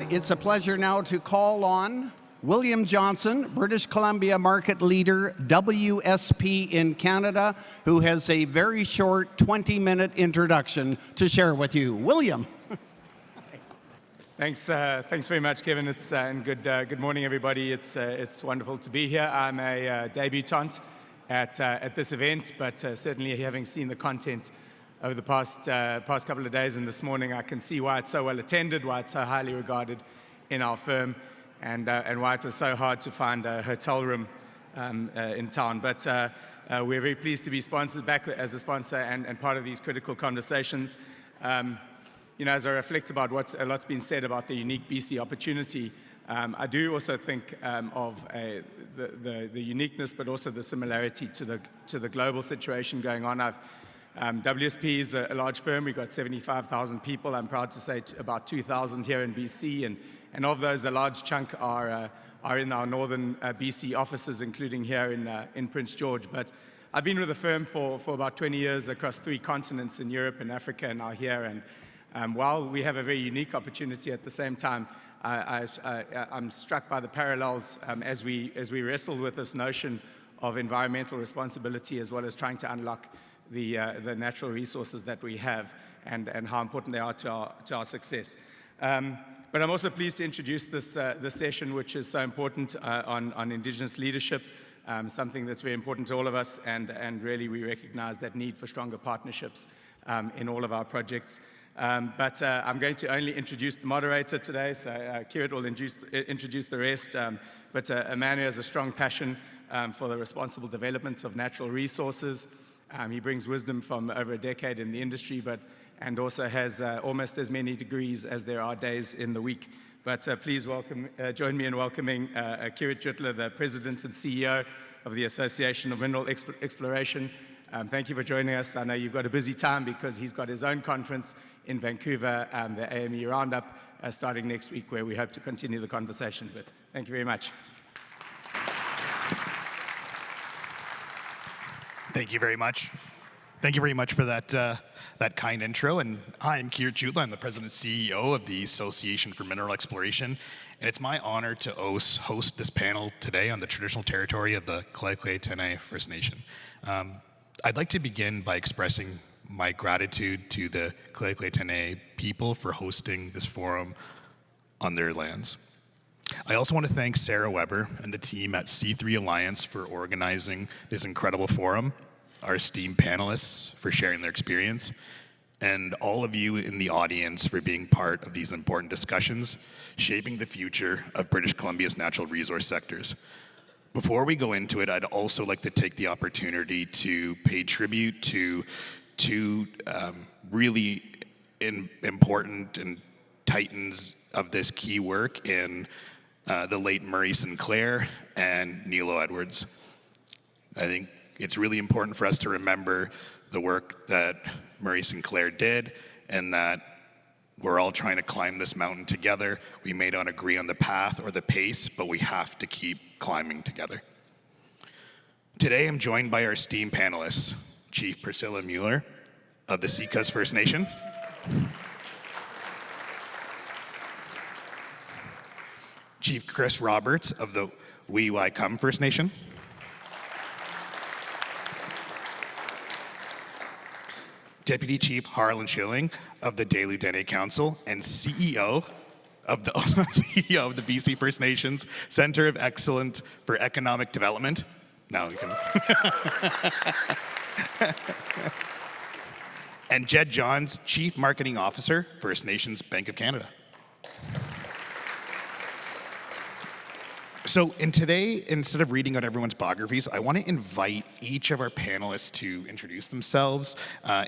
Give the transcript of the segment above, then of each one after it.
it's a pleasure now to call on William Johnson, British Columbia Market Leader, WSP in Canada, who has a very short 20-minute introduction to share with you. William. Thanks very much, Kevin. And good morning, everybody. It's wonderful to be here. I'm a debutante at this event, but certainly having seen the content over the past couple of days and this morning, I can see why it's so well attended, why it's so highly regarded in our firm, and why it was so hard to find a hotel room in town. But we're very pleased to be sponsored back as a sponsor and part of these critical conversations. You know, as I reflect about a lot's been said about the unique BC opportunity, I do also think of the uniqueness, but also the similarity to the global situation going on. WSP is a large firm. We've got 75,000 people. I'm proud to say about 2,000 here in BC, and of those, a large chunk are in our northern BC offices, including here in Prince George. But I've been with the firm for about 20 years across 3 continents in Europe and Africa, and now here. And while we have a very unique opportunity, at the same time, I'm struck by the parallels as we wrestle with this notion of environmental responsibility, as well as trying to unlock the natural resources that we have and how important they are to our success. But I'm also pleased to introduce this session, which is so important on Indigenous leadership, something that's very important to all of us, and really we recognize that need for stronger partnerships in all of our projects. But I'm going to only introduce the moderator today, so Keerit will introduce the rest, but a man who has a strong passion for the responsible development of natural resources. He brings wisdom from over a decade in the industry, and also has almost as many degrees as there are days in the week. But please join me in welcoming Keerit Jutla, the President and CEO of the Association of Mineral Exploration. Thank you for joining us. I know you've got a busy time because he's got his own conference in Vancouver, the AME Roundup, starting next week, where we hope to continue the conversation. But thank you very much. Thank you very much. Thank you very much for that kind intro. And hi, I'm Keerit Jutla. I'm the President and CEO of the Association for Mineral Exploration. And it's my honor to host this panel today on the traditional territory of the Dena First Nation. I'd like to begin by expressing my gratitude to the Dena people for hosting this forum on their lands. I also want to thank Sarah Weber and the team at C3 Alliance for organizing this incredible forum, our esteemed panelists for sharing their experience, and all of you in the audience for being part of these important discussions, shaping the future of British Columbia's natural resource sectors. Before we go into it, I'd also like to take the opportunity to pay tribute to two really important and titans of this key work in the late Murray Sinclair and Nilo Edwards. I think it's really important for us to remember the work that Murray Sinclair did, and that we're all trying to climb this mountain together. We may not agree on the path or the pace, but we have to keep climbing together. Today, I'm joined by our esteemed panelists, Chief Priscilla Mueller of the Sai'kuz First Nation, Chief Chris Roberts of the Wee-Wai-Kum First Nation, Deputy Chief Harlan Schilling of the Daylu Dene Council and CEO of the BC First Nations Centre of Excellence for Economic Development. Now you can. And Jed Johns, Chief Marketing Officer, First Nations Bank of Canada. So today, instead of reading out everyone's biographies, I want to invite each of our panelists to introduce themselves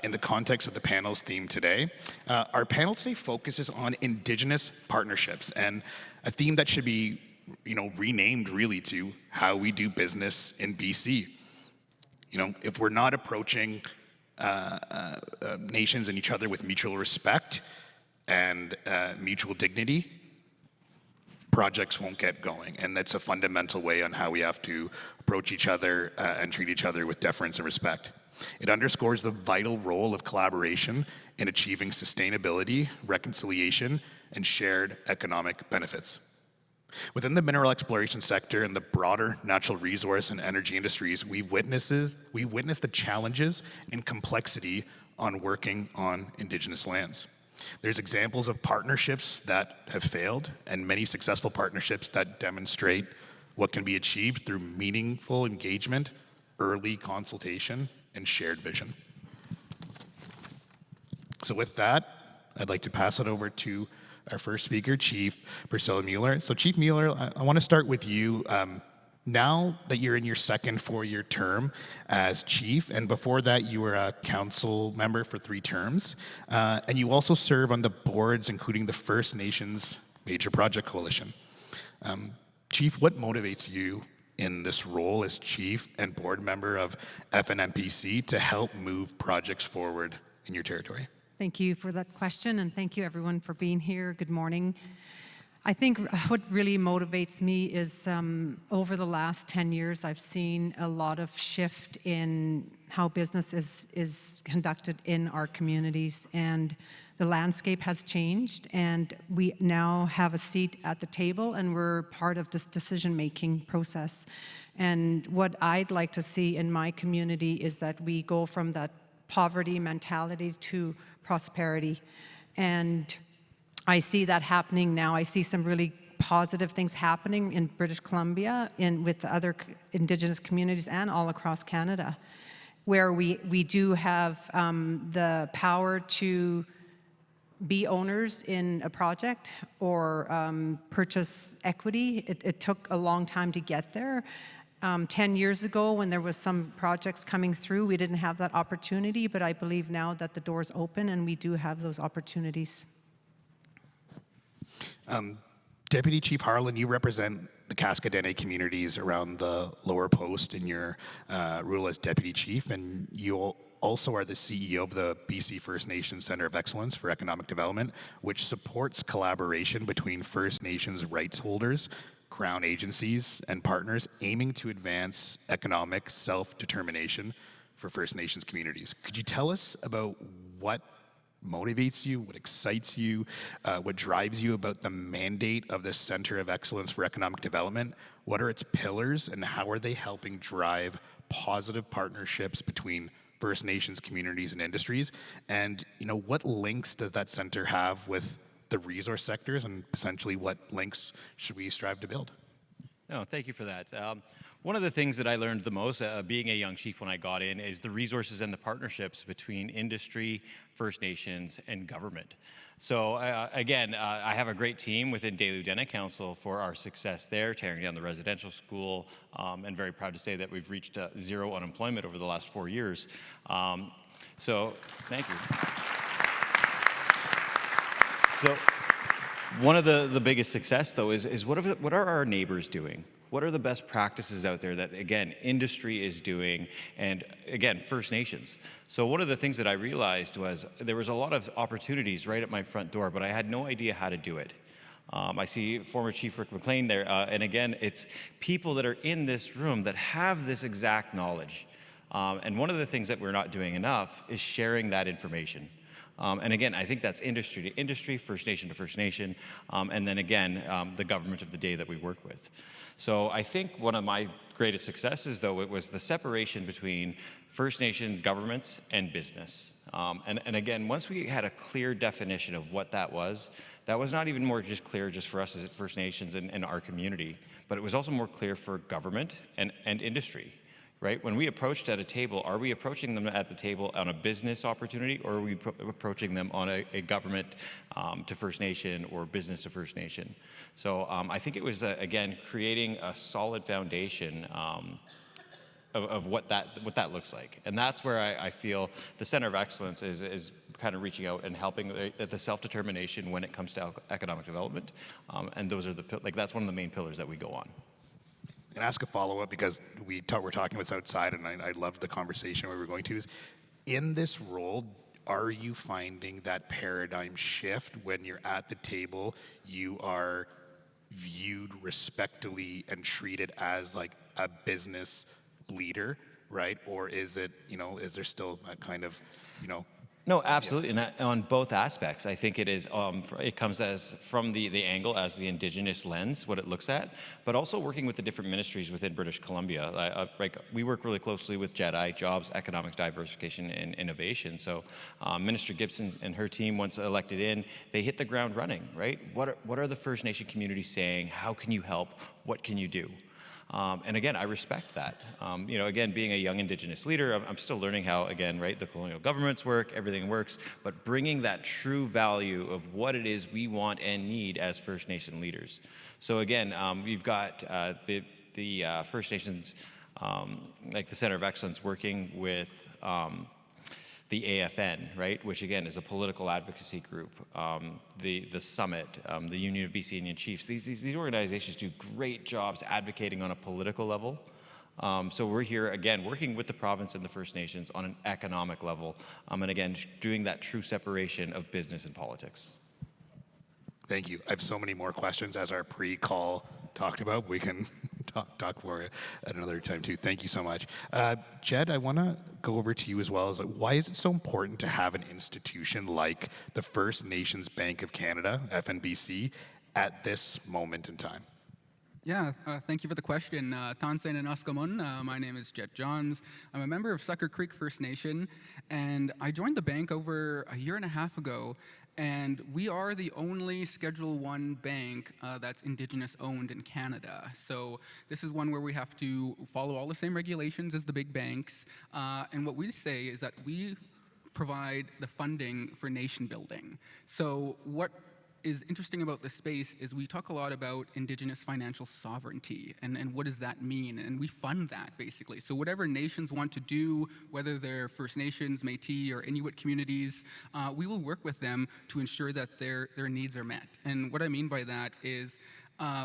in the context of the panel's theme today. Our panel today focuses on Indigenous partnerships, and a theme that should be renamed really to how we do business in BC. If we're not approaching nations and each other with mutual respect and mutual dignity, projects won't get going. And that's a fundamental way on how we have to approach each other and treat each other with deference and respect. It underscores the vital role of collaboration in achieving sustainability, reconciliation, and shared economic benefits. Within the mineral exploration sector and the broader natural resource and energy industries, we witness the challenges and complexity on working on Indigenous lands. There's examples of partnerships that have failed and many successful partnerships that demonstrate what can be achieved through meaningful engagement, early consultation, and shared vision. So with that, I'd like to pass it over to our first speaker, Chief Priscilla Mueller. So Chief Mueller, I want to start with you. Now that you're in your second 4-year term as chief, and before that you were a council member for 3 terms, and you also serve on the boards, including the First Nations Major Project Coalition. Chief, what motivates you in this role as chief and board member of FNMPC to help move projects forward in your territory? Thank you for that question, and thank you everyone for being here. Good morning. I think what really motivates me is over the last 10 years, I've seen a lot of shift in how business is conducted in our communities, and the landscape has changed, and we now have a seat at the table, and we're part of this decision-making process. And what I'd like to see in my community is that we go from that poverty mentality to prosperity. And I see that happening now. I see some really positive things happening in British Columbia, with other Indigenous communities and all across Canada, where we do have the power to be owners in a project or purchase equity. It took a long time to get there. 10 years ago, when there was some projects coming through, we didn't have that opportunity, but I believe now that the door's open and we do have those opportunities. Deputy Chief Harlan, you represent the Dena communities around the Lower Post in your role as Deputy Chief, and you also are the CEO of the BC First Nations Centre of Excellence for Economic Development, which supports collaboration between First Nations rights holders, Crown agencies, and partners aiming to advance economic self-determination for First Nations communities. Could you tell us about what motivates you, what excites you, what drives you about the mandate of the Centre of Excellence for Economic Development? What are its pillars, and how are they helping drive positive partnerships between First Nations communities and industries? And what links does that center have with the resource sectors, and essentially what links should we strive to build? No, thank you for that. One of the things that I learned the most being a young chief when I got in is the resources and the partnerships between industry, First Nations, and government. So again, I have a great team within Daylu Dena Council for our success there, tearing down the residential school, and very proud to say that we've reached 0 unemployment over the last 4 years. So thank you. So one of the biggest success, though, is what are our neighbors doing? What are the best practices out there that, again, industry is doing, and again, First Nations? So one of the things that I realized was there was a lot of opportunities right at my front door, but I had no idea how to do it. I see former Chief Rick McLean there, and again, it's people that are in this room that have this exact knowledge. And one of the things that we're not doing enough is sharing that information. And again, I think that's industry to industry, First Nation to First Nation, and then again, the government of the day that we work with. So I think one of my greatest successes, though, it was the separation between First Nation governments and business. And again, once we had a clear definition of what that was not even more just clear just for us as First Nations and our community, but it was also more clear for government and industry. Right? When we approached at a table, are we approaching them at the table on a business opportunity, or are we approaching them on a government to First Nation or business to First Nation? So I think it was, again, creating a solid foundation of what that looks like. And that's where I feel the Center of Excellence is kind of reaching out and helping the self-determination when it comes to economic development. And those are that's one of the main pillars that we go on. And ask a follow-up, because we're talking what's outside, and I loved the conversation where we're going to, is in this role, are you finding that paradigm shift when you're at the table, you are viewed respectfully and treated as like a business leader, right? Or is it, is there still that kind of, No, absolutely, and on both aspects, I think it is. It comes as from the angle as the Indigenous lens, what it looks at, but also working with the different ministries within British Columbia. We work really closely with JEDI, Jobs, Economic Diversification, and Innovation. So, Minister Gibson and her team, once elected in, they hit the ground running. Right? What are the First Nation communities saying? How can you help? What can you do? And again, I respect that. Again, being a young Indigenous leader, I'm still learning how, again, right, the colonial governments work, everything works, but bringing that true value of what it is we want and need as First Nation leaders. So again, we've got the First Nations, like the Center of Excellence, working with the AFN, right, which again is a political advocacy group, the Summit, the Union of BC Indian Chiefs. These organizations do great jobs advocating on a political level. So we're here again working with the province and the First Nations on an economic level, and again doing that true separation of business and politics. Thank you. I have so many more questions as our pre-call talked about. We can talk for it at another time too. Thank you so much. Jed, I want to go over to you as well. Why is it so important to have an institution like the First Nations Bank of Canada, FNBC, at this moment in time? Yeah, thank you for the question. Tansen and Oskamun, my name is Jet Johns. I'm a member of Sucker Creek First Nation, and I joined the bank over a year and a half ago, and we are the only Schedule I bank that's Indigenous owned in Canada. So this is one where we have to follow all the same regulations as the big banks, and what we say is that we provide the funding for nation building. So what is interesting about this space is we talk a lot about Indigenous financial sovereignty and what does that mean, and we fund that basically. So whatever nations want to do, whether they're First Nations, Métis, or Inuit communities, we will work with them to ensure that their needs are met. And what I mean by that is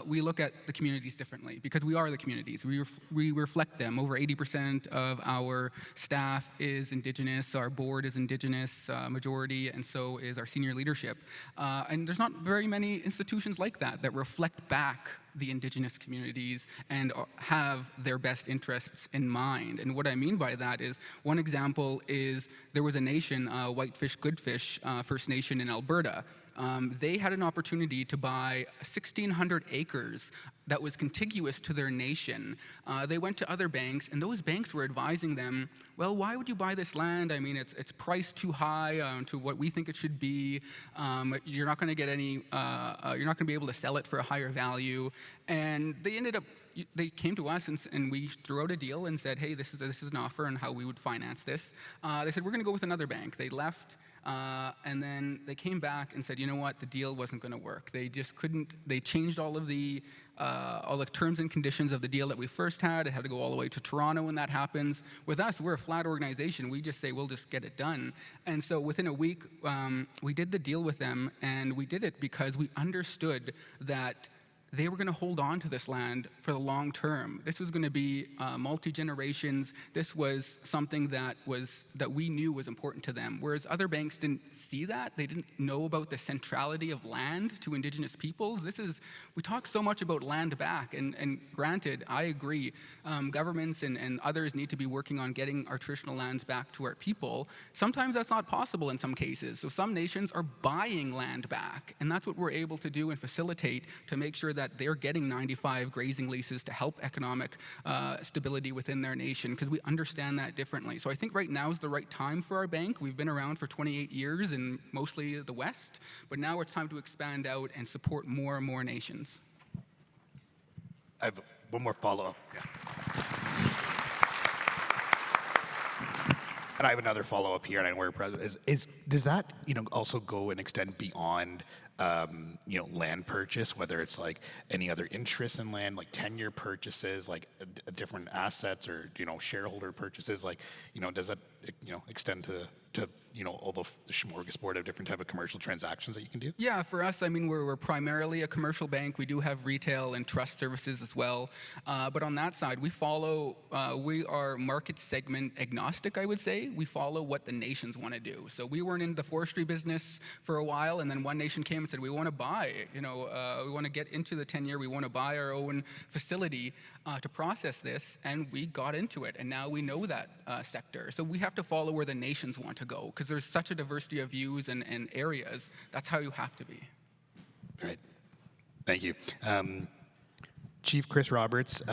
we look at the communities differently because we are the communities. We reflect them. Over 80% of our staff is Indigenous, our board is Indigenous majority, and so is our senior leadership. And there's not very many institutions like that reflect back the Indigenous communities and have their best interests in mind. And what I mean by that is, one example is there was a nation, Whitefish Goodfish First Nation in Alberta. They had an opportunity to buy 1,600 acres that was contiguous to their nation. They went to other banks, and those banks were advising them, well, why would you buy this land? I mean, it's priced too high to what we think it should be. You're not going to get any, you're not going to be able to sell it for a higher value. And they came to us and we threw out a deal and said, hey, this is an offer on how we would finance this. They said, we're going to go with another bank. They left. And then they came back and said, you know what, the deal wasn't going to work. They just couldn't, they changed all the terms and conditions of the deal that we first had. It had to go all the way to Toronto when that happens. With us, we're a flat organization. We just say, we'll just get it done. And so within a week, we did the deal with them, and we did it because we understood that they were going to hold on to this land for the long term. This was going to be multi-generations. This was something that we knew was important to them, whereas other banks didn't see that. They didn't know about the centrality of land to Indigenous peoples. We talk so much about land back, and granted, I agree, governments and others need to be working on getting our traditional lands back to our people. Sometimes that's not possible in some cases. So some nations are buying land back, and that's what we're able to do and facilitate to make sure that they're getting 95 grazing leases to help economic stability within their nation, because we understand that differently. So I think right now is the right time for our bank. We've been around for 28 years in mostly the West, but now it's time to expand out and support more and more nations. I have one more follow-up. Yeah. And I have another follow-up here, and I know where President is. Does that also go and extend beyond land purchase, whether it's like any other interest in land, like tenure purchases, like different assets, or shareholder purchases, does that extend to all the smorgasbord of different type of commercial transactions that you can do? Yeah, for us, I mean, we're primarily a commercial bank. We do have retail and trust services as well. But on that side, we are market segment agnostic, I would say. We follow what the nations want to do. So we weren't in the forestry business for a while, and then one nation came and said, we want to buy, we want to get into the tenure, we want to buy our own facility to process this, and we got into it, and now we know that sector. So we have to follow where the nations want to go, because there's such a diversity of views and areas. That's how you have to be. Right. Thank you. Chief Chris Roberts,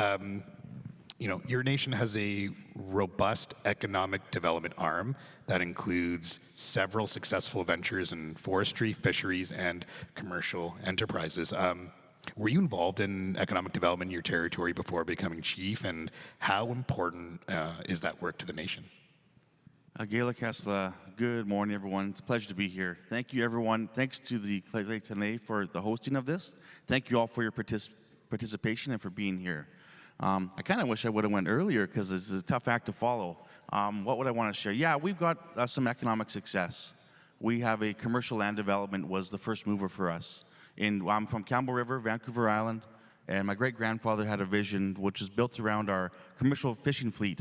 your nation has a robust economic development arm that includes several successful ventures in forestry, fisheries, and commercial enterprises. Were you involved in economic development in your territory before becoming chief, and how important is that work to the nation? Gaila Kessler, good morning, everyone. It's a pleasure to be here. Thank you, everyone. Thanks to the Clay today for the hosting of this. Thank you all for your participation and for being here. I kind of wish I would have went earlier because this is a tough act to follow. What would I want to share? Yeah, we've got some economic success. We have a commercial land development was the first mover for us. I'm from Campbell River, Vancouver Island, and my great-grandfather had a vision which is built around our commercial fishing fleet.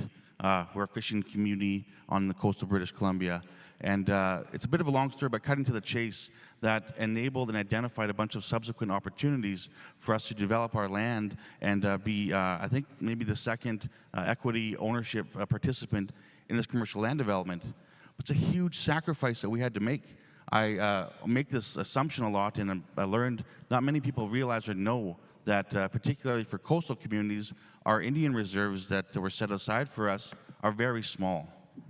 We're a fishing community on the coast of British Columbia. And it's a bit of a long story, but cutting to the chase, that enabled and identified a bunch of subsequent opportunities for us to develop our land and be, I think, maybe the second equity ownership participant in this commercial land development. It's a huge sacrifice that we had to make. I make this assumption a lot, and I learned not many people realize or know that particularly for coastal communities, our Indian reserves that were set aside for us are very small.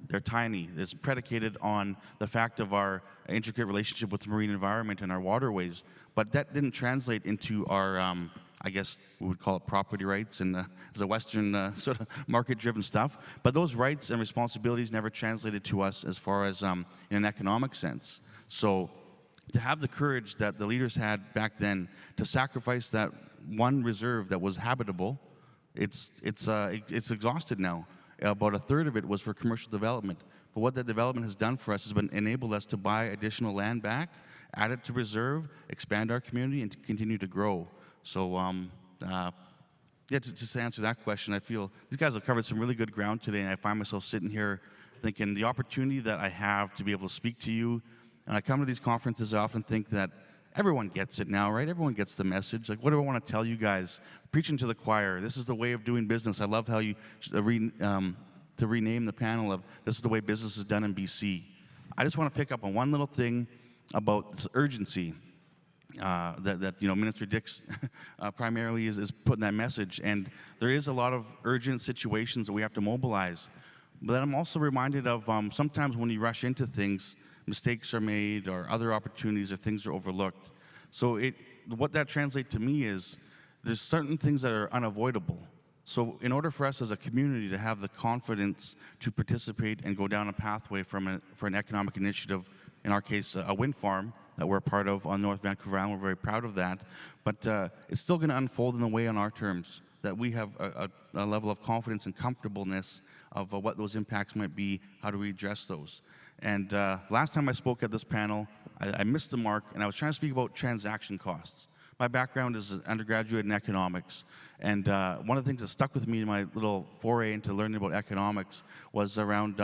They're tiny. It's predicated on the fact of our intricate relationship with the marine environment and our waterways, but that didn't translate into our, I guess we would call it property rights and as a Western sort of market-driven stuff. But those rights and responsibilities never translated to us as far as in an economic sense. So to have the courage that the leaders had back then to sacrifice that one reserve that was habitable, it's exhausted now. About a third of it was for commercial development. But what that development has done for us has been enabled us to buy additional land back, add it to reserve, expand our community, and to continue to grow. So to answer that question, I feel these guys have covered some really good ground today, and I find myself sitting here thinking the opportunity that I have to be able to speak to you. And I come to these conferences, I often think that everyone gets it now, right? Everyone gets the message. Like, what do I want to tell you guys? Preaching to the choir. This is the way of doing business. I love how you to rename the panel of this is the way business is done in BC. I just want to pick up on one little thing about this urgency that Minister Dix primarily is putting that message. And there is a lot of urgent situations that we have to mobilize. But then I'm also reminded of sometimes when you rush into things, mistakes are made or other opportunities or things are overlooked. So what that translates to me is there's certain things that are unavoidable. So in order for us as a community to have the confidence to participate and go down a pathway for an economic initiative, in our case, a wind farm that we're a part of on North Vancouver Island, we're very proud of that, but it's still going to unfold in the way on our terms, that we have a level of confidence and comfortableness of what those impacts might be, how do we address those. And last time I spoke at this panel, I missed the mark, and I was trying to speak about transaction costs. My background is an undergraduate in economics, and one of the things that stuck with me in my little foray into learning about economics was around,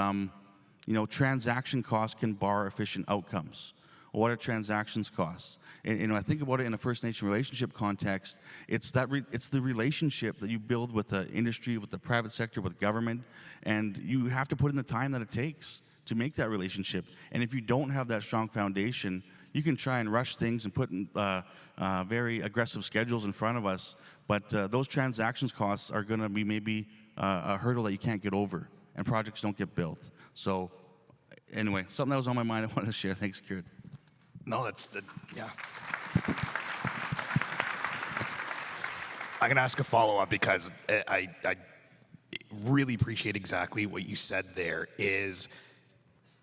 transaction costs can bar efficient outcomes. What are transactions costs? And I think about it in a First Nation relationship context. It's the relationship that you build with the industry, with the private sector, with government, and you have to put in the time that it takes to make that relationship. And if you don't have that strong foundation, you can try and rush things and put very aggressive schedules in front of us, but those transactions costs are going to be maybe a hurdle that you can't get over, and projects don't get built. So anyway, something that was on my mind I wanted to share. Thanks, Keerit. No, yeah. I'm going to ask a follow-up because I really appreciate exactly what you said there is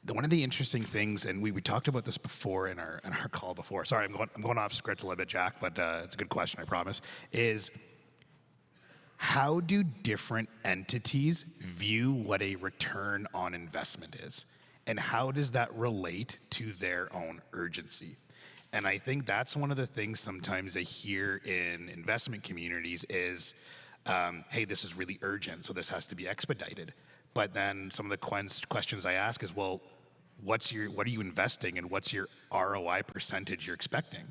one of the interesting things, and we talked about this before in our call before. Sorry, I'm going off script a little bit, Jack, but it's a good question, I promise. Is how do different entities view what a return on investment is, and how does that relate to their own urgency? And I think that's one of the things sometimes I hear in investment communities is, hey, this is really urgent, so this has to be expedited. But then some of the questions I ask is, well, what are you investing and what's your ROI percentage you're expecting?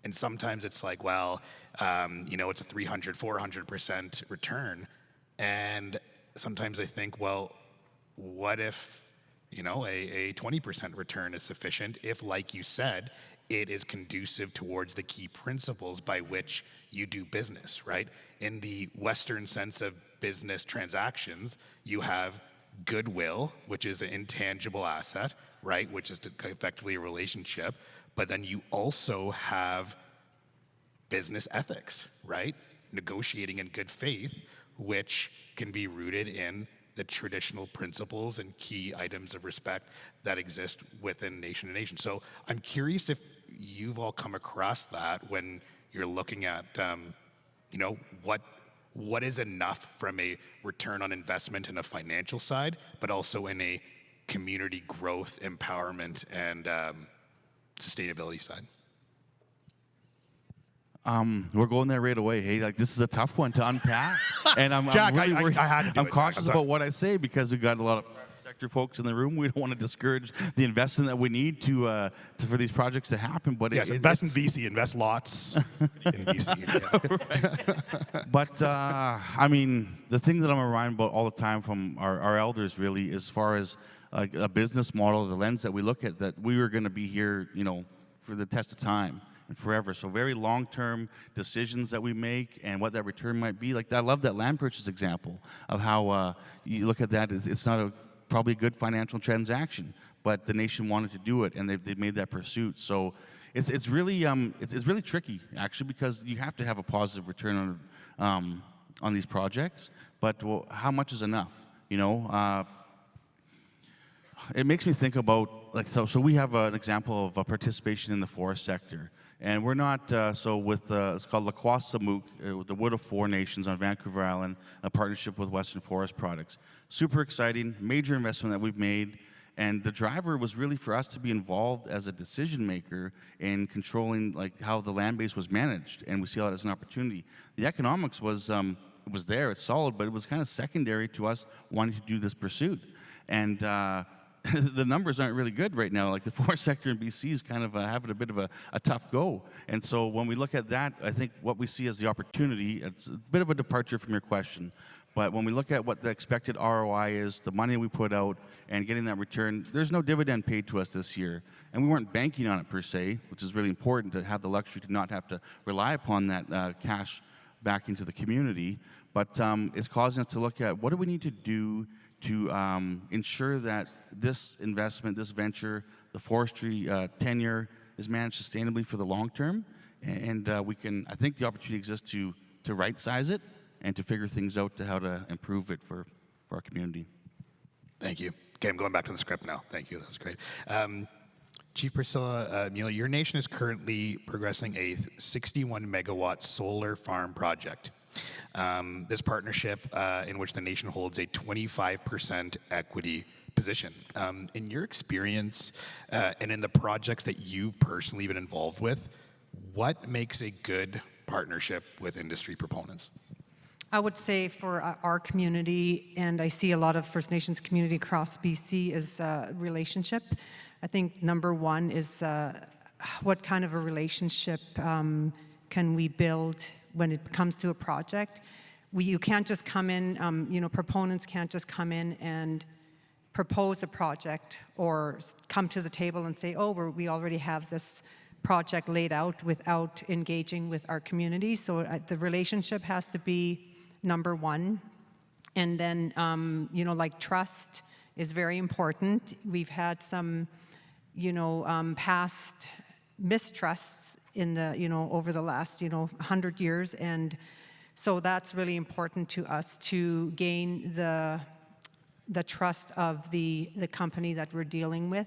And sometimes it's like, well, it's a 300, 400% return. And sometimes I think, well, what if You know, a 20% return is sufficient if, like you said, it is conducive towards the key principles by which you do business, right? In the Western sense of business transactions, you have goodwill, which is an intangible asset, right? Which is effectively a relationship. But then you also have business ethics, right? Negotiating in good faith, which can be rooted in the traditional principles and key items of respect that exist within nation to nation. So I'm curious if you've all come across that when you're looking at, you know, what is enough from a return on investment in a financial side, but also in a community growth, empowerment, and sustainability side. We're going there right away. Hey, like this is a tough one to unpack, and I'm Jack, really worried. I had to do I'm it, cautious Jack. about what I say because we've got a lot of private sector folks in the room. We don't want to discourage the investment that we need to for these projects to happen. But Yes, invest in VC, invest lots in VC. Yeah. But I mean, the thing that I'm reminded about all the time from our elders, really, as far as a business model, the lens that we look at, that we were going to be here, you know, for the test of time and forever. So very long-term decisions that we make and what that return might be. Like I love that land purchase example of how you look at that. It's not probably a good financial transaction, but the nation wanted to do it, and they've made that pursuit. So it's really tricky actually, because you have to have a positive return on these projects. But well, how much is enough? You know. It makes me think about, like, so we have an example of participation in the forest sector. And we're not, it's called La Quasamuk, with the Wood of Four Nations on Vancouver Island, a partnership with Western Forest Products. Super exciting, major investment that we've made. And the driver was really for us to be involved as a decision maker in controlling like how the land base was managed. And we see that as an opportunity. The economics was there, it's solid, but it was kind of secondary to us wanting to do this pursuit. And the numbers aren't really good right now. Like the forest sector in BC is kind of having a bit of a tough go. And so when we look at that, I think what we see as the opportunity, it's a bit of a departure from your question. But when we look at what the expected ROI is, the money we put out, and getting that return, there's no dividend paid to us this year. And we weren't banking on it per se, which is really important to have the luxury to not have to rely upon that cash back into the community. But it's causing us to look at what do we need to do to ensure that this investment, this venture, the forestry tenure is managed sustainably for the long term. And we can, I think the opportunity exists to right-size it and to figure things out to how to improve it for our community. Thank you. Okay, I'm going back to the script now. Thank you, that was great. Chief Priscilla, Mueller, your nation is currently progressing a 61 megawatt solar farm project. This partnership in which the nation holds a 25% equity position. In your experience and in the projects that you've personally been involved with, what makes a good partnership with industry proponents? I would say for our community, and I see a lot of First Nations community across BC, is relationship. I think number one is what kind of a relationship can we build when it comes to a project. You can't just come in, proponents can't just come in and propose a project or come to the table and say, oh, we already have this project laid out without engaging with our community. So the relationship has to be number one. And then, like trust is very important. We've had some, past mistrusts in the, over the last, 100 years. And so that's really important to us to gain the trust of the company that we're dealing with.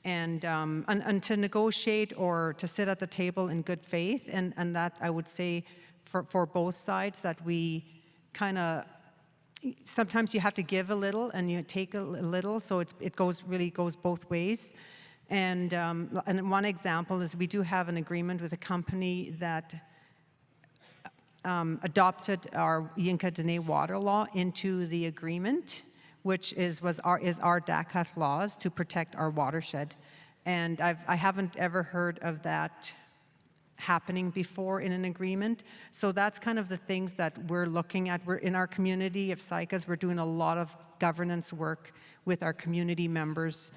And to negotiate or to sit at the table in good faith. And that I would say for both sides, that we kind of, sometimes you have to give a little and you take a little, so it really goes both ways. And one example is we do have an agreement with a company that adopted our Yinka Dene water law into the agreement, which is our DACAT laws to protect our watershed. And I haven't ever heard of that happening before in an agreement. So that's kind of the things that we're looking at. We're in our community of Sai'kuz, we're doing a lot of governance work with our community members.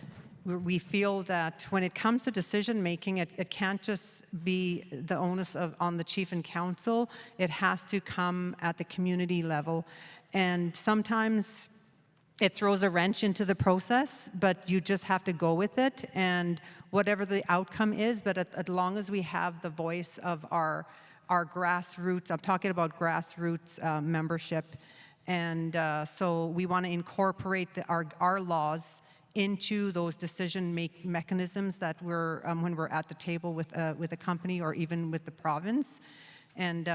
We feel that when it comes to decision making, it can't just be the onus on the chief and council. It has to come at the community level. And sometimes it throws a wrench into the process, but you just have to go with it. And whatever the outcome is, but as long as we have the voice of our grassroots, I'm talking about grassroots membership, and so we want to incorporate our laws into those decision mechanisms that we're when we're at the table with a company or even with the province. And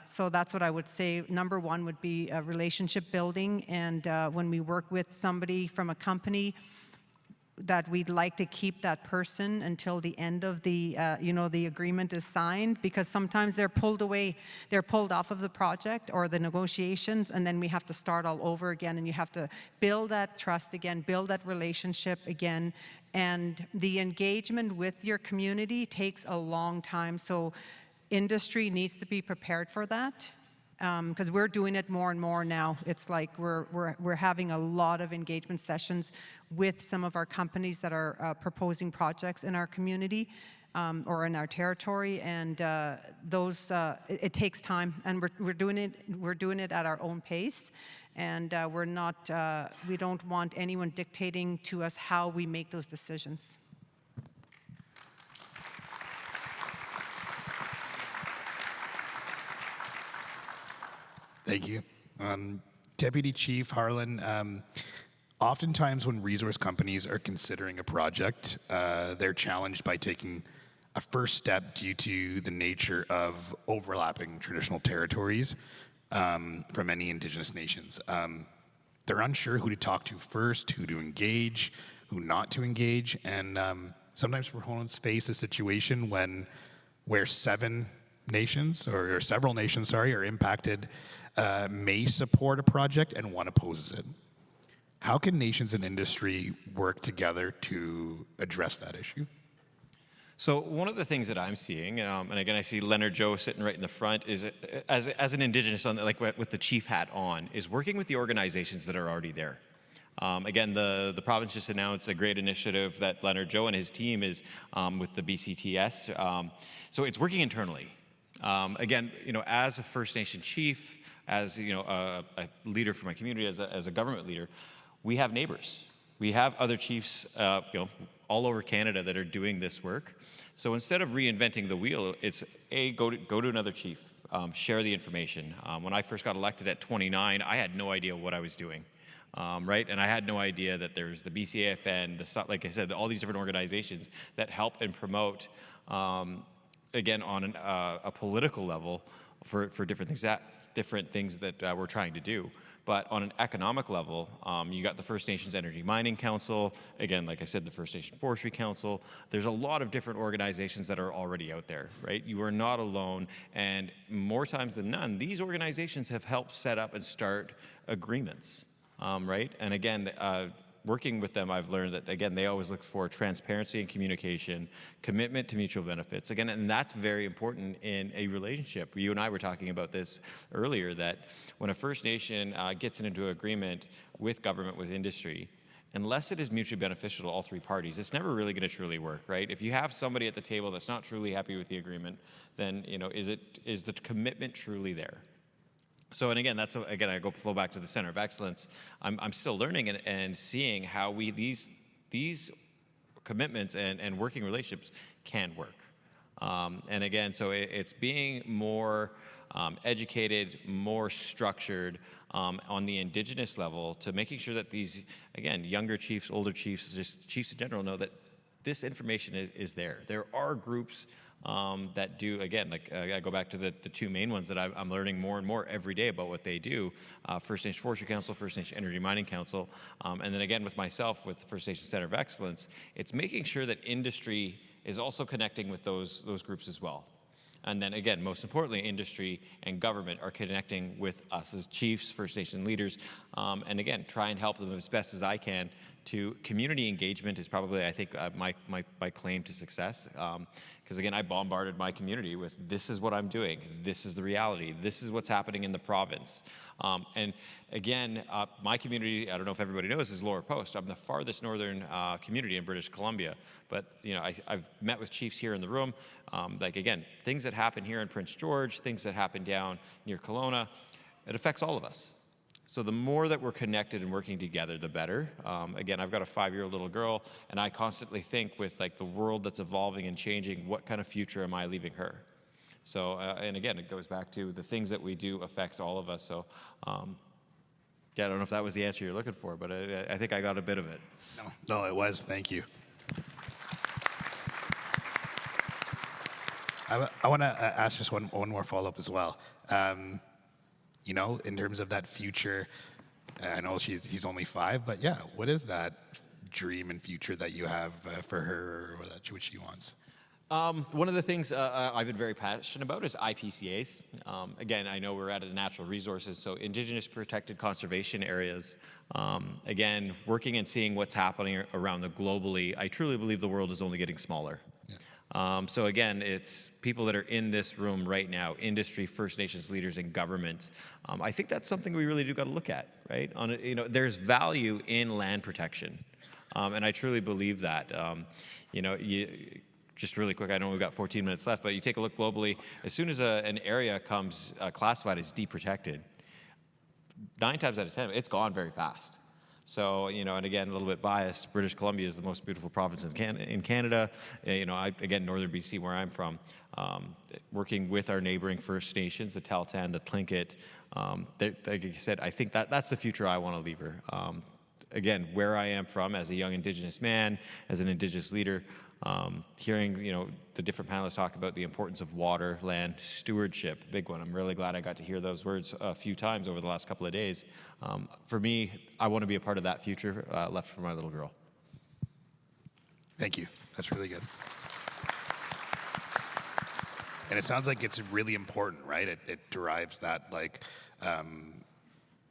so that's what I would say. Number one would be relationship building, and when we work with somebody from a company, that we'd like to keep that person until the end of the the agreement is signed, because sometimes they're pulled away, they're pulled off of the project or the negotiations, and then we have to start all over again, and you have to build that trust again, build that relationship again. And the engagement with your community takes a long time, so industry needs to be prepared for that. Because we're doing it more and more now. It's like we're having a lot of engagement sessions with some of our companies that are proposing projects in our community or in our territory, and those it takes time, and we're doing it at our own pace, and we don't want anyone dictating to us how we make those decisions. Thank you. Deputy Chief Harlan, oftentimes when resource companies are considering a project, they're challenged by taking a first step due to the nature of overlapping traditional territories from many Indigenous nations. They're unsure who to talk to first, who to engage, who not to engage, and sometimes proponents face a situation where several nations are impacted, may support a project and one opposes it. How can nations and industry work together to address that issue? So one of the things that I'm seeing, and again I see Leonard Joe sitting right in the front, is as an Indigenous, like with the chief hat on, is working with the organizations that are already there. Again, the province just announced a great initiative that Leonard Joe and his team is with the BCTS. So it's working internally. Again, as a First Nation chief, as a leader for my community, as a government leader, we have neighbors. We have other chiefs, all over Canada that are doing this work. So instead of reinventing the wheel, it's go to another chief, share the information. When I first got elected at 29, I had no idea what I was doing. Right, and I had no idea that there's the BCAFN, like I said, all these different organizations that help and promote. Again, on a political level, for different things that we're trying to do. But on an economic level, you got the First Nations Energy Mining Council. Again, like I said, the First Nation Forestry Council. There's a lot of different organizations that are already out there, right? You are not alone, and more times than none, these organizations have helped set up and start agreements, right? And again, working with them, I've learned that, again, they always look for transparency and communication, commitment to mutual benefits. Again, and that's very important in a relationship. You and I were talking about this earlier, that when a First Nation gets into an agreement with government, with industry, unless it is mutually beneficial to all three parties, it's never really going to truly work, right? If you have somebody at the table that's not truly happy with the agreement, then is the commitment truly there? So, and again, I flow back to the Center of Excellence. I'm still learning and seeing how these commitments and working relationships can work. And again, so it's being more educated, more structured on the Indigenous level, to making sure that these, again, younger chiefs, older chiefs, just chiefs in general, know that this information is there. There are groups that do, again, like I go back to the two main ones that I'm learning more and more every day about what they do. First Nation Forestry Council, First Nation Energy Mining Council, and then again with myself with the First Nation Center of Excellence, it's making sure that industry is also connecting with those groups as well. And then again, most importantly, industry and government are connecting with us as chiefs, First Nation leaders, and again, try and help them as best as I can to community engagement is probably, I think, my claim to success. Because again, I bombarded my community with, this is what I'm doing, this is the reality, this is what's happening in the province. And again, my community, I don't know if everybody knows, is Lower Post. I'm the farthest northern community in British Columbia. But I've met with chiefs here in the room. Like again, things that happen here in Prince George, things that happen down near Kelowna, it affects all of us. So the more that we're connected and working together, the better. Again, I've got a 5-year-old little girl, and I constantly think with like the world that's evolving and changing, what kind of future am I leaving her? So, and again, it goes back to the things that we do affects all of us. So, yeah, I don't know if that was the answer you're looking for, but I think I got a bit of it. No, it was. Thank you. I want to ask just one more follow-up as well. In terms of that future, I know he's only 5, but yeah, what is that dream and future that you have for her, or what she wants? One of the things I've been very passionate about is IPCAs. Again, I know we're out of the natural resources, so Indigenous protected conservation areas. Again, working and seeing what's happening around the globally, I truly believe the world is only getting smaller. So again, it's people that are in this room right now, industry, First Nations leaders, and government. I think that's something we really do got to look at, right? There's value in land protection, and I truly believe that. Just really quick, I know we've got 14 minutes left, but you take a look globally, as soon as an area comes classified as deprotected, 9 times out of 10, it's gone very fast. So, and again, a little bit biased, British Columbia is the most beautiful province in Canada. Again, northern BC, where I'm from, working with our neighboring First Nations, the Tahltan, the Tlingit, like I said, I think that's the future I want to leave her. Again, where I am from as a young Indigenous man, as an Indigenous leader, hearing the different panelists talk about the importance of water, land, stewardship, big one. I'm really glad I got to hear those words a few times over the last couple of days. For me, I want to be a part of that future left for my little girl. Thank you. That's really good. And it sounds like it's really important, right? It derives that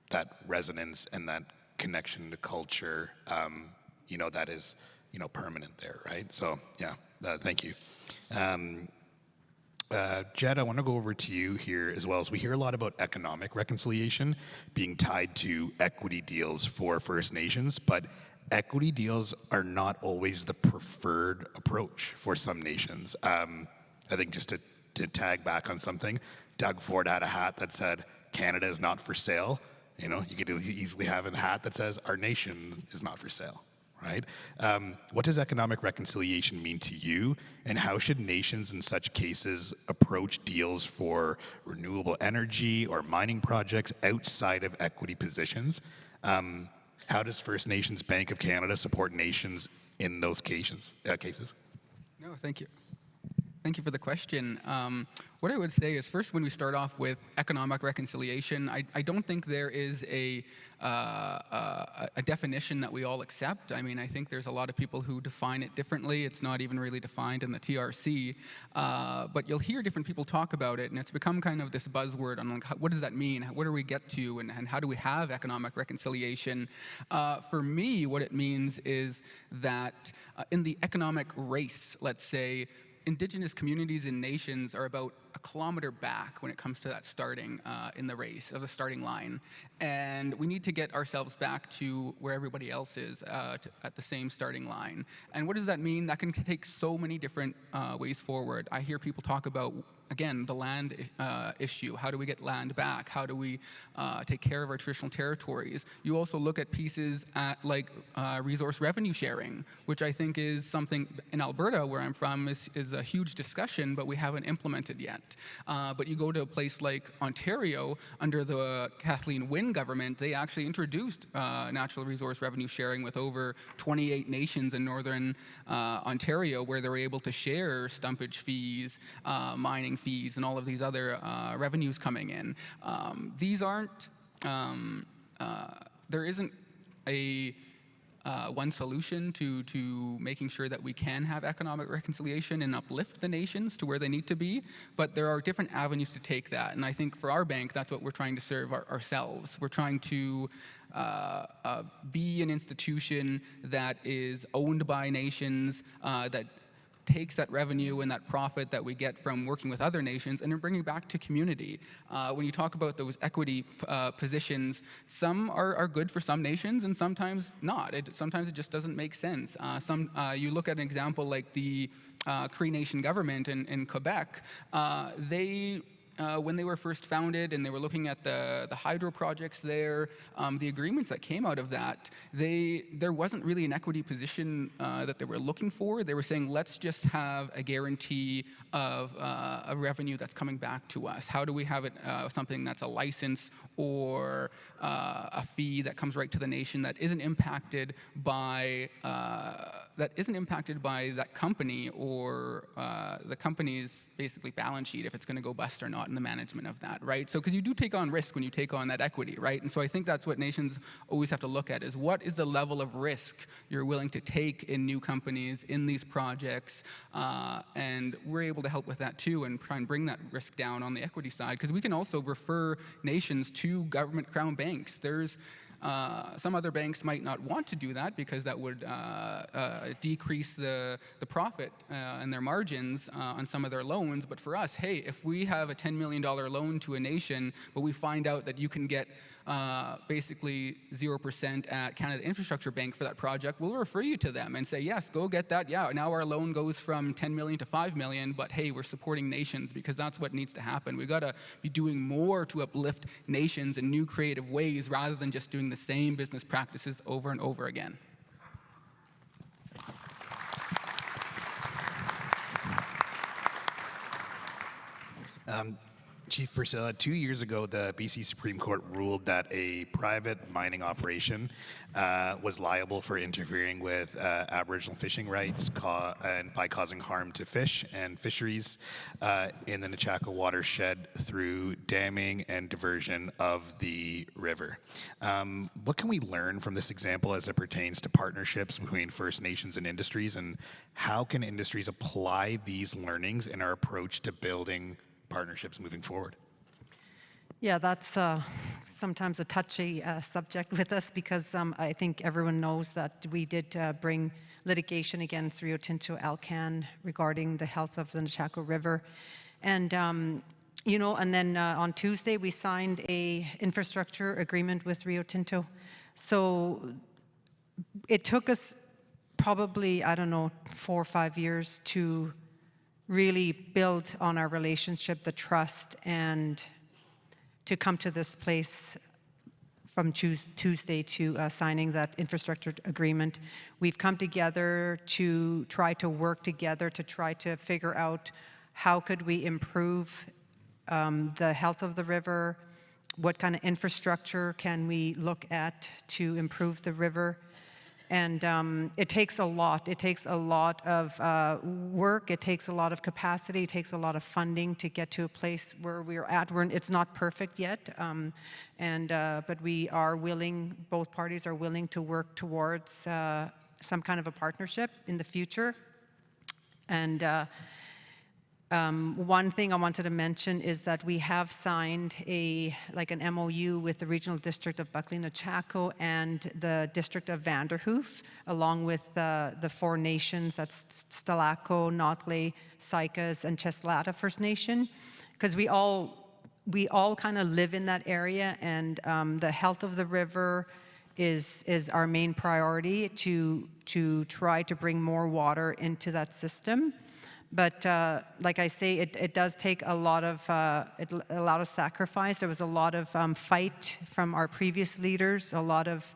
that resonance and that connection to culture, that is permanent there, right? So yeah, thank you. Jed, I want to go over to you here as well. As we hear a lot about economic reconciliation being tied to equity deals for First Nations, but equity deals are not always the preferred approach for some nations. I think just to tag back on something, Doug Ford had a hat that said, "Canada is not for sale." You could easily have a hat that says, "Our nation is not for sale." Right? What does economic reconciliation mean to you, and how should nations in such cases approach deals for renewable energy or mining projects outside of equity positions? How does First Nations Bank of Canada support nations in those cases? No, thank you. Thank you for the question. What I would say is, first, when we start off with economic reconciliation, I don't think there is a definition that we all accept. I mean, I think there's a lot of people who define it differently. It's not even really defined in the TRC. But you'll hear different people talk about it, and it's become kind of this buzzword on what does that mean? What do we get to, and how do we have economic reconciliation? For me, what it means is that in the economic race, let's say, Indigenous communities and nations are about a kilometer back when it comes to that starting in the race, of the starting line. And we need to get ourselves back to where everybody else is at the same starting line. And what does that mean? That can take so many different ways forward. I hear people talk about, again, the land issue. How do we get land back? How do we take care of our traditional territories? You also look at pieces like resource revenue sharing, which I think is something in Alberta, where I'm from, is a huge discussion, but we haven't implemented yet. But you go to a place like Ontario, under the Kathleen Wynne government, they actually introduced natural resource revenue sharing with over 28 nations in northern Ontario, where they were able to share stumpage fees, mining fees, and all of these other revenues coming in. These aren't, there isn't a one solution to making sure that we can have economic reconciliation and uplift the nations to where they need to be, but there are different avenues to take that. And I think for our bank, that's what we're trying to serve ourselves. We're trying to be an institution that is owned by nations, that takes that revenue and that profit that we get from working with other nations and then bringing back to community. When you talk about those equity positions, some are good for some nations and sometimes not. Sometimes it just doesn't make sense. You look at an example like the Cree Nation government in Quebec, when they were first founded and they were looking at the hydro projects there, the agreements that came out of that, there wasn't really an equity position that they were looking for. They were saying, let's just have a guarantee of a revenue that's coming back to us. How do we have it something that's a license or a fee that comes right to the nation that isn't impacted by that company or the company's basically balance sheet if it's going to go bust or not in the management of that, right? So because you do take on risk when you take on that equity, right? And so I think that's what nations always have to look at is what is the level of risk you're willing to take in new companies, in these projects, and we're able to help with that too and try and bring that risk down on the equity side because we can also refer nations to government crown banks. There's some other banks might not want to do that because that would decrease the profit and their margins on some of their loans. But for us, hey, if we have a $10 million loan to a nation, but we find out that you can get basically 0% at Canada Infrastructure Bank for that project, we'll refer you to them and say, yes, go get that. Yeah, now our loan goes from 10 million to 5 million, but hey, we're supporting nations because that's what needs to happen. We've got to be doing more to uplift nations in new creative ways rather than just doing the same business practices over and over again. Chief Priscilla, 2 years ago, the BC Supreme Court ruled that a private mining operation was liable for interfering with Aboriginal fishing rights and by causing harm to fish and fisheries in the Nechako watershed through damming and diversion of the river. What can we learn from this example as it pertains to partnerships between First Nations and industries, and how can industries apply these learnings in our approach to building partnerships moving forward? Yeah, that's sometimes a touchy subject with us because I think everyone knows that we did bring litigation against Rio Tinto Alcan regarding the health of the Nechako River. And, and then on Tuesday we signed a infrastructure agreement with Rio Tinto. So it took us probably, 4 or 5 years to really build on our relationship, the trust, and to come to this place from Tuesday to signing that infrastructure agreement. We've come together to try to work together to try to figure out how could we improve the health of the river, what kind of infrastructure can we look at to improve the river. And it takes a lot. It takes a lot of work. It takes a lot of capacity. It takes a lot of funding to get to a place where we're at. It's not perfect yet, but we are willing, both parties are willing to work towards some kind of a partnership in the future. And one thing I wanted to mention is that we have signed an MOU with the Regional District of Buckley-Nechako and the District of Vanderhoof, along with the 4 nations, that's Stelako, Notley, Sai'kuz, and Cheslata First Nation, because we all kind of live in that area, and the health of the river is our main priority to try to bring more water into that system. But like I say, it does take a lot of sacrifice. There was a lot of fight from our previous leaders, a lot of,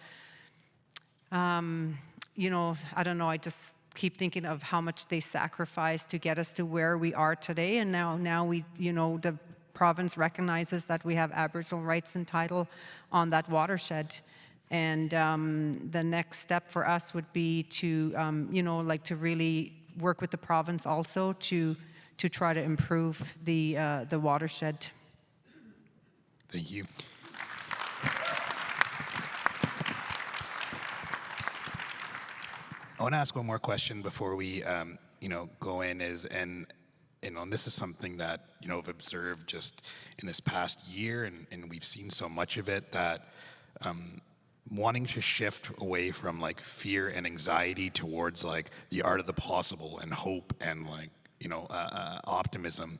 I don't know, I just keep thinking of how much they sacrificed to get us to where we are today. And now we, the province recognizes that we have Aboriginal rights and title on that watershed. And the next step for us would be to, to really work with the province also to try to improve the watershed. Thank you. I want to ask one more question before we, go in. And this is something that I've observed just in this past year, and we've seen so much of it that wanting to shift away from like fear and anxiety towards like the art of the possible and hope and like optimism.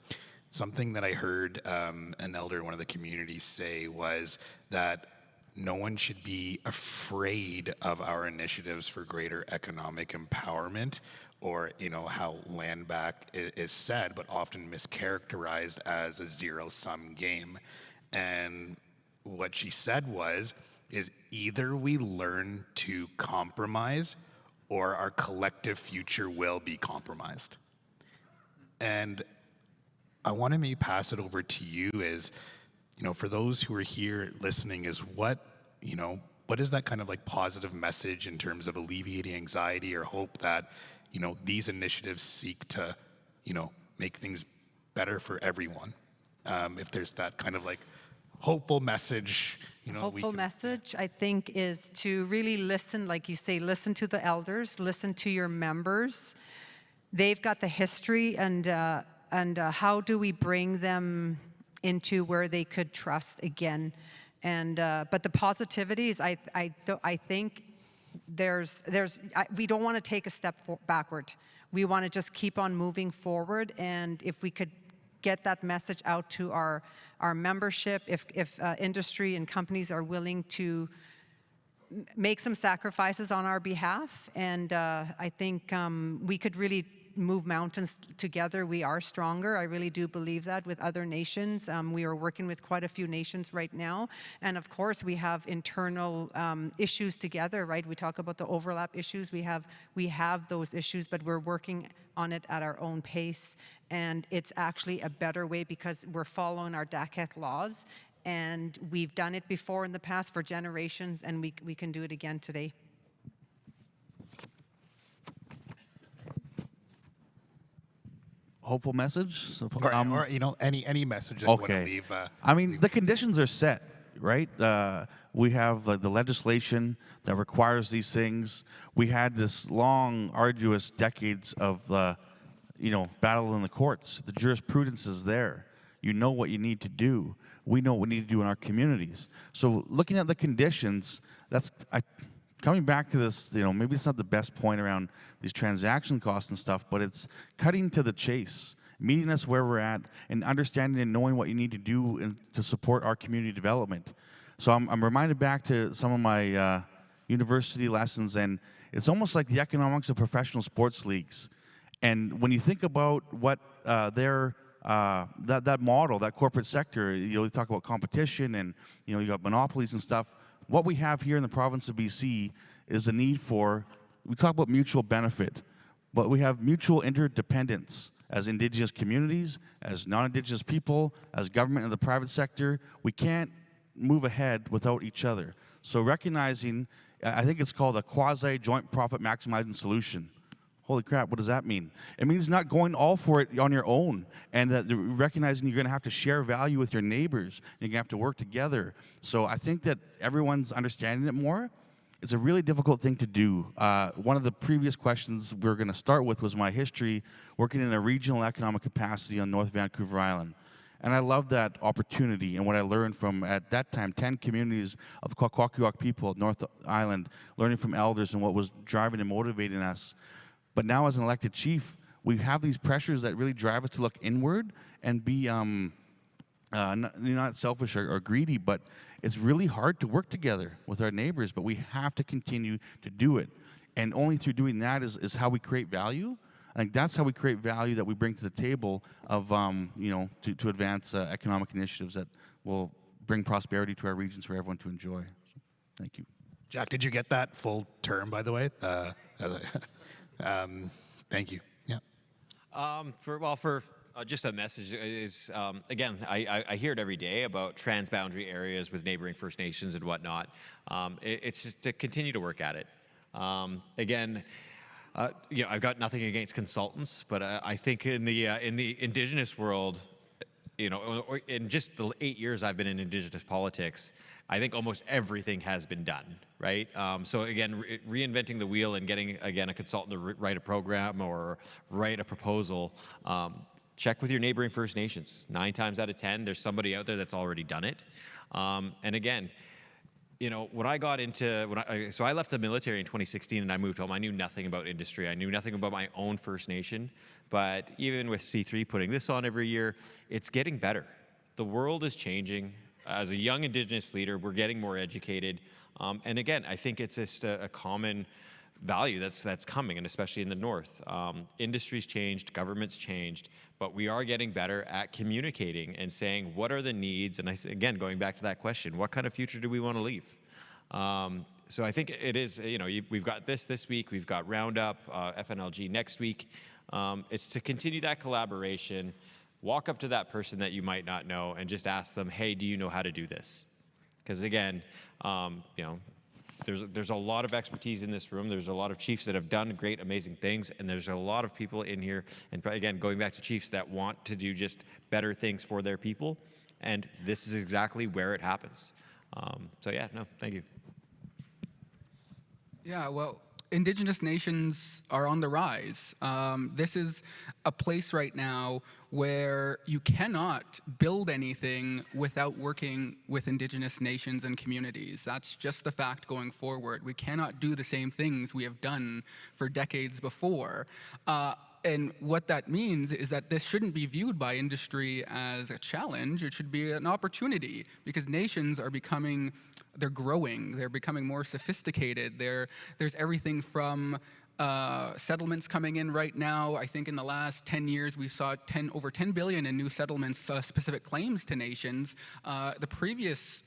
Something that I heard an elder in one of the communities say was that no one should be afraid of our initiatives for greater economic empowerment, or how land back is said, but often mischaracterized as a zero-sum game. And what she said is either we learn to compromise or our collective future will be compromised. And I want to maybe pass it over to you is, for those who are here listening, is what is that kind of like positive message in terms of alleviating anxiety or hope that, these initiatives seek to, make things better for everyone? If there's that kind of like hopeful message, Hopeful message, I think, is to really listen, like you say, listen to the elders, listen to your members. They've got the history, and how do we bring them into where they could trust again? And but the positivity is, I think we don't want to take a step backward. We want to just keep on moving forward, and if we could get that message out to our membership, if industry and companies are willing to make some sacrifices on our behalf, and I think we could really move mountains together. We are stronger. I really do believe that with other nations. We are working with quite a few nations right now. And of course, we have internal issues together, right? We talk about the overlap issues. We have those issues, but we're working on it at our own pace. And it's actually a better way because we're following our DACET laws. And we've done it before in the past for generations, and we can do it again today. Hopeful message? Or any message that you want to leave. I mean, the conditions are set, right? We have the legislation that requires these things. We had this long, arduous decades of battle in the courts. The jurisprudence is there. You know what you need to do. We know what we need to do in our communities. So looking at the conditions, coming back to this, maybe it's not the best point around these transaction costs and stuff, but it's cutting to the chase, meeting us where we're at, and understanding and knowing what you need to do to support our community development. So I'm reminded back to some of my university lessons, and it's almost like the economics of professional sports leagues. And when you think about what that model, that corporate sector, you talk about competition, and you got monopolies and stuff. What we have here in the province of BC is a need for, we talk about mutual benefit, but we have mutual interdependence as Indigenous communities, as non-Indigenous people, as government and the private sector. We can't move ahead without each other. So recognizing, I think it's called a quasi-joint profit maximizing solution. Holy crap, what does that mean? It means not going all for it on your own, and that recognizing you're going to have to share value with your neighbors. You're going to have to work together. So I think that everyone's understanding it more. It's a really difficult thing to do. One of the previous questions we were going to start with was my history working in a regional economic capacity on North Vancouver Island. And I love that opportunity and what I learned from, at that time, 10 communities of Kwakwaka'wakw people at North Island, learning from elders and what was driving and motivating us. But now as an elected chief, we have these pressures that really drive us to look inward and be not selfish or greedy, but it's really hard to work together with our neighbors, but we have to continue to do it. And only through doing that is how we create value. I think that's how we create value that we bring to the table of, to advance economic initiatives that will bring prosperity to our regions for everyone to enjoy. So, thank you. Jack, did you get that full term, by the way? Thank you. Yeah. For just a message is, again, I hear it every day about transboundary areas with neighboring First Nations and whatnot. It's just to continue to work at it. Again, I've got nothing against consultants, but I think in the Indigenous world, or in just the 8 years I've been in Indigenous politics, I think almost everything has been done, right? So again, reinventing the wheel and getting, again, a consultant to write a program or write a proposal, check with your neighboring First Nations. 9 times out of 10, there's somebody out there that's already done it. And again, you know, when I got into, so I left the military in 2016 and I moved home. I knew nothing about industry. I knew nothing about my own First Nation. But even with C3 putting this on every year, it's getting better. The world is changing. As a young Indigenous leader, we're getting more educated. And again, I think it's just a common value that's coming, and especially in the North. Industry's changed, government's changed, but we are getting better at communicating and saying what are the needs, and again, going back to that question, what kind of future do we want to leave? So I think it is, you know, we've got this week, we've got Roundup, FNLG next week. It's to continue that collaboration, walk up to that person that you might not know and just ask them, hey, do you know how to do this? Because again, you know, there's a lot of expertise in this room. There's a lot of chiefs that have done great, amazing things, and there's a lot of people in here, and again, going back to chiefs that want to do just better things for their people, and this is exactly where it happens. So yeah, no, thank you. Yeah, well, Indigenous nations are on the rise. This is a place right now where you cannot build anything without working with Indigenous nations and communities. That's just the fact going forward. We cannot do the same things we have done for decades before. And what that means is that this shouldn't be viewed by industry as a challenge. It should be an opportunity, because nations are becoming, they're growing, they're becoming more sophisticated. There's everything from settlements coming in right now. I think in the last 10 years, we saw over 10 billion in new settlements, specific claims to nations. The previous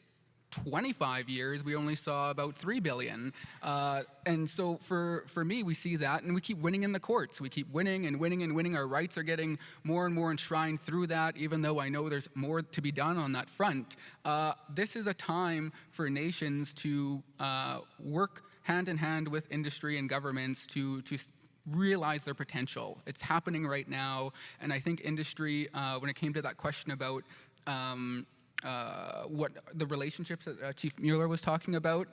25 years, we only saw about 3 billion. And so for me, we see that, and we keep winning in the courts. We keep winning and winning and winning. Our rights are getting more and more enshrined through that, even though I know there's more to be done on that front. This is a time for nations to work hand in hand with industry and governments to realize their potential. It's happening right now, and I think industry, when it came to that question about what the relationships that Chief Mueller was talking about,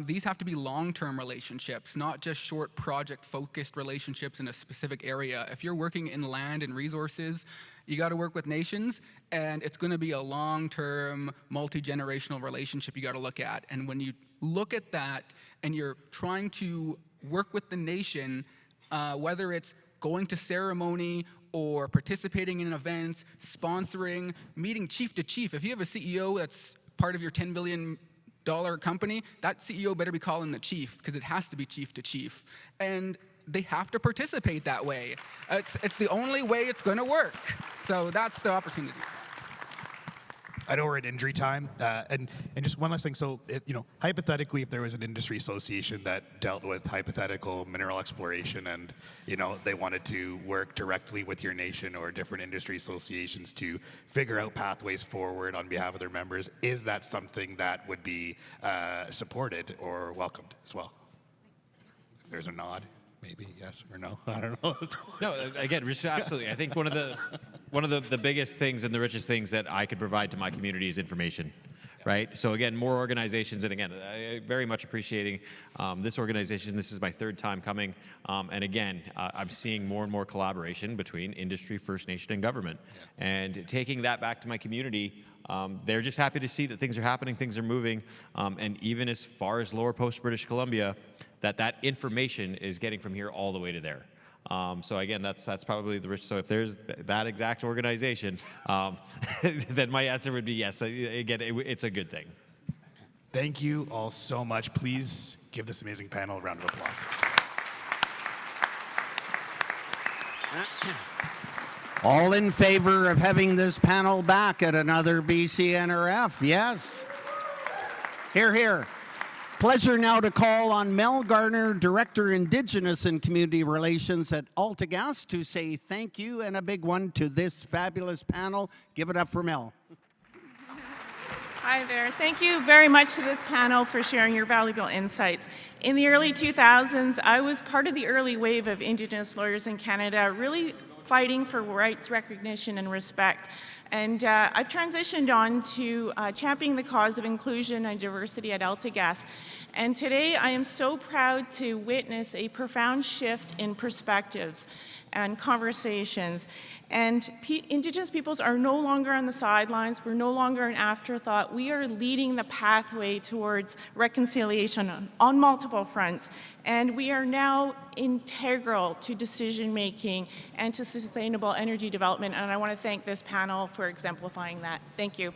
these have to be long-term relationships, not just short project-focused relationships in a specific area. If you're working in land and resources, you got to work with nations, and it's going to be a long-term, multi-generational relationship you got to look at. And when you look at that and you're trying to work with the nation, whether it's going to ceremony or participating in events, sponsoring, meeting chief to chief. If you have a CEO that's part of your $10 billion company, that CEO better be calling the chief, because it has to be chief to chief. And they have to participate that way. It's the only way it's going to work. So that's the opportunity. I know we're at injury time, and just one last thing. So, hypothetically, if there was an industry association that dealt with hypothetical mineral exploration, and they wanted to work directly with your nation or different industry associations to figure out pathways forward on behalf of their members, is that something that would be supported or welcomed as well? If there's a nod. Maybe yes or no. I don't know. No, again, absolutely. I think one of the biggest things and the richest things that I could provide to my community is information, right? So again, more organizations, and again, I very much appreciating this organization. This is my 3rd time coming, and again, I'm seeing more and more collaboration between industry, First Nation, and government, and taking that back to my community. They're just happy to see that things are happening, things are moving, and even as far as Lower Post British Columbia, that information is getting from here all the way to there. So again, that's probably the rich. So if there's that exact organization, then my answer would be yes. Again, it's a good thing. Thank you all so much. Please give this amazing panel a round of applause. All in favor of having this panel back at another BCNRF? Yes. Hear, hear. Pleasure now to call on Mel Garner, Director, Indigenous and Community Relations at AltaGas, to say thank you and a big one to this fabulous panel. Give it up for Mel. Hi there. Thank you very much to this panel for sharing your valuable insights. In the early 2000s, I was part of the early wave of Indigenous lawyers in Canada, really fighting for rights recognition and respect. And I've transitioned on to championing the cause of inclusion and diversity at AltaGas. And today I am so proud to witness a profound shift in perspectives and conversations. And Indigenous peoples are no longer on the sidelines. We're no longer an afterthought. We are leading the pathway towards reconciliation on multiple fronts. And we are now integral to decision-making and to sustainable energy development. And I want to thank this panel for exemplifying that. Thank you.